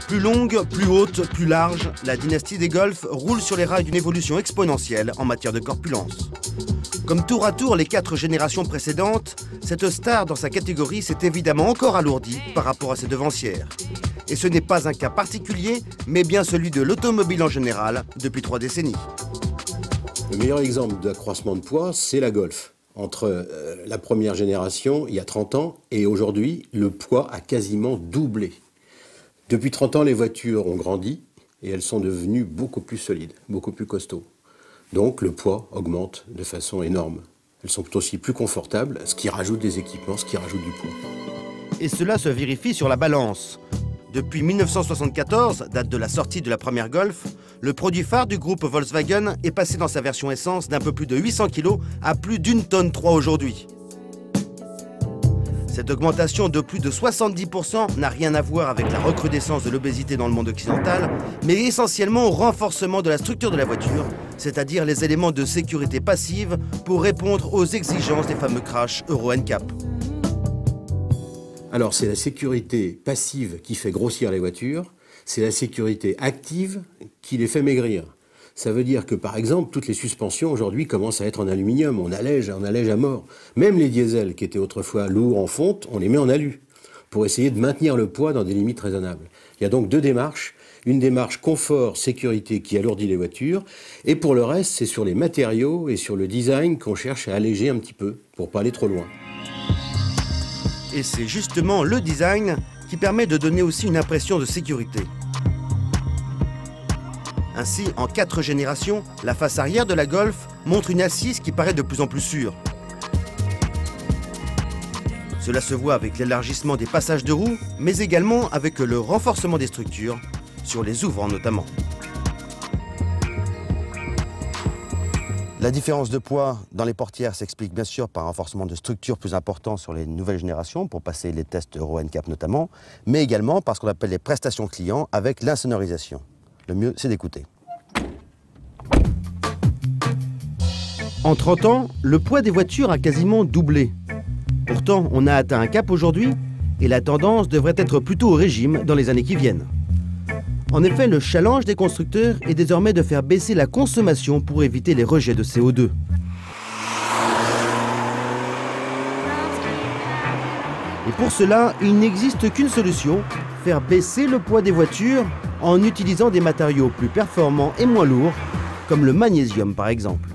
Plus longue, plus haute, plus large, la dynastie des Golf roule sur les rails d'une évolution exponentielle en matière de corpulence. Comme tour à tour les 4 générations précédentes, cette star dans sa catégorie s'est évidemment encore alourdie par rapport à ses devancières. Et ce n'est pas un cas particulier, mais bien celui de l'automobile en général depuis 3 décennies. Le meilleur exemple d'accroissement de poids, c'est la Golf. Entre la première génération, il y a 30 ans, et aujourd'hui, le poids a quasiment doublé. Depuis 30 ans, les voitures ont grandi et elles sont devenues beaucoup plus solides, beaucoup plus costauds. Donc le poids augmente de façon énorme. Elles sont aussi plus confortables, ce qui rajoute des équipements, ce qui rajoute du poids. Et cela se vérifie sur la balance. Depuis 1974, date de la sortie de la première Golf, le produit phare du groupe Volkswagen est passé dans sa version essence d'un peu plus de 800 kg à plus d'1,3 tonne aujourd'hui. Cette augmentation de plus de 70% n'a rien à voir avec la recrudescence de l'obésité dans le monde occidental, mais essentiellement au renforcement de la structure de la voiture, c'est-à-dire les éléments de sécurité passive pour répondre aux exigences des fameux crash Euro NCAP. Alors c'est la sécurité passive qui fait grossir les voitures, c'est la sécurité active qui les fait maigrir. Ça veut dire que, par exemple, toutes les suspensions aujourd'hui commencent à être en aluminium. On allège à mort. Même les diesels, qui étaient autrefois lourds en fonte, on les met en alu pour essayer de maintenir le poids dans des limites raisonnables. Il y a donc 2 démarches. Une démarche confort, sécurité qui alourdit les voitures. Et pour le reste, c'est sur les matériaux et sur le design qu'on cherche à alléger un petit peu pour pas aller trop loin. Et c'est justement le design qui permet de donner aussi une impression de sécurité. Ainsi, en 4 générations, la face arrière de la Golf montre une assise qui paraît de plus en plus sûre. Cela se voit avec l'élargissement des passages de roues, mais également avec le renforcement des structures, sur les ouvrants notamment. La différence de poids dans les portières s'explique bien sûr par un renforcement de structure plus important sur les nouvelles générations pour passer les tests Euro NCAP notamment, mais également par ce qu'on appelle les prestations clients avec l'insonorisation. Le mieux, c'est d'écouter. En 30 ans, le poids des voitures a quasiment doublé. Pourtant, on a atteint un cap aujourd'hui et la tendance devrait être plutôt au régime dans les années qui viennent. En effet, le challenge des constructeurs est désormais de faire baisser la consommation pour éviter les rejets de CO2. Et pour cela, il n'existe qu'une solution, faire baisser le poids des voitures en utilisant des matériaux plus performants et moins lourds, comme le magnésium par exemple.